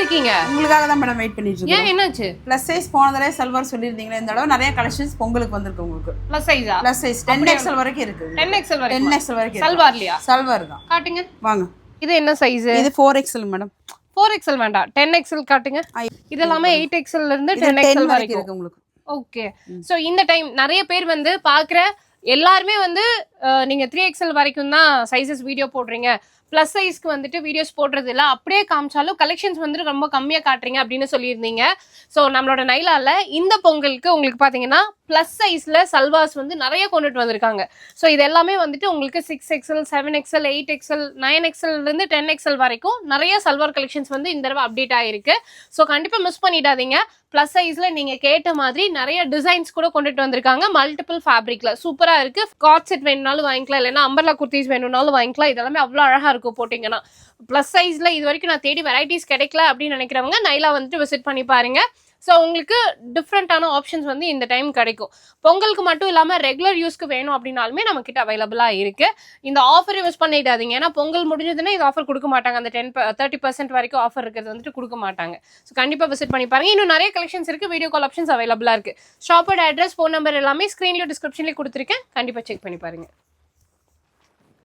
இருக்கீங்க? உங்களுக்காக தான் மேடம் வெயிட் பண்ணிட்டு இருக்கேன். ஏன் என்னாச்சு? ப்ளஸ் சைஸ் போன தடவை சல்வார் சொல்லியிருந்தீங்களே, இந்த தடவை நிறைய கலெக்ஷன்ஸ் பொங்கலுக்கு வந்திருக்கு உங்களுக்கு. ப்ளஸ் சைஸா? ப்ளஸ் சைஸ் 10XL வரைக்கும் இருக்கு. 10XL வரைக்கும். 10XL வரைக்கும். சல்வார்லையா? சல்வார் தான். காட்டுங்க. வாங்க. இது என்ன சைஸ்? இது 4XL மேடம். 4XL வேண்டாம். 10XL காட்டுங்க. இது எல்லாமே 8XL ல இருந்து 10XL வரைக்கும் இருக்கு உங்களுக்கு. ஓகே. சோ இந்த டைம் நிறைய பேர் வந்து பாக்குற எல்லாருமே வந்து நீங்க 3XL வரைக்கும் தான் சைஸஸ் வீடியோ போடுறீங்க, ப்ளஸ் சைஸ்க்கு வந்துட்டு வீடியோஸ் போடுறது இல்லை, அப்படியே காமிச்சாலும் கலெக்ஷன்ஸ் வந்துட்டு ரொம்ப கம்மியாக காட்டுறீங்க அப்படின்னு சொல்லியிருந்தீங்க. ஸோ நம்மளோட நைலால இந்த பொங்கலுக்கு உங்களுக்கு பார்த்தீங்கன்னா ப்ளஸ் சைஸில் சல்வார்ஸ் வந்து நிறைய கொண்டுட்டு வந்திருக்காங்க. ஸோ இது எல்லாமே வந்துட்டு உங்களுக்கு 6XL 7XL 8XL 9XLலேருந்து 10XL வரைக்கும் நிறைய சல்வார் கலெக்ஷன்ஸ் வந்து இந்த தடவை அப்டேட் ஆகிருக்கு. ஸோ கண்டிப்பாக மிஸ் பண்ணிடாதீங்க. ப்ளஸ் சைஸில் நீங்கள் கேட்ட மாதிரி நிறைய டிசைன்ஸ் கூட கொண்டுட்டு வந்திருக்காங்க. மல்டிபிள் ஃபேப்ரிக்கில் சூப்பராக இருக்குது. காட் செட் வேணும்னாலும் வாங்கிக்கலாம், இல்லைன்னா அம்பர்லா குர்த்திஸ் வேணும்னாலும் வாங்கிக்கலாம். இதெல்லாமே அவ்வளோ அழகாக இருக்கும் போட்டிங்கன்னா. ப்ளஸ் சைஸில் இது வரைக்கும் நான் தேடி வெரைட்டிஸ் கிடைக்கல அப்படின்னு நினைக்கிறவங்க நைலா வந்துட்டு விசிட் பண்ணி பாருங்க. ஸோ உங்களுக்கு டிஃப்ரெண்ட்டான ஆப்ஷன்ஸ் வந்து இந்த டைம் கிடைக்கும். பொங்கலுக்கு மட்டும் இல்லாமல் ரெகுலர் யூஸ்க்கு வேணும் அப்படின்னாலுமே நம்மக்கிட்ட அவைலபிளாக இருக்குது. இந்த ஆஃபர் யூஸ் பண்ணிடாதீங்க. ஏன்னா பொங்கல் முடிஞ்சதுன்னா இது ஆஃபர் கொடுக்க மாட்டாங்க. அந்த 30% வரைக்கும் ஆஃபர் இருக்கிறது வந்துட்டு கொடுக்க மாட்டாங்க. ஸோ கண்டிப்பாக விசிட் பண்ணி பாருங்க. இன்னும் நிறைய கலெக்ஷன்ஸ் இருக்குது. வீடியோ கால் ஆப்ஷன்ஸ் அவைலபிளாக இருக்குது. ஷாப்போட அட்ரஸ், ஃபோன் நம்பர் எல்லாமே ஸ்க்ரீன்லேயும் டிஸ்கிரிப்ஷன்லேயும் கொடுத்துருக்கேன். கண்டிப்பாக செக் பண்ணி பாருங்க.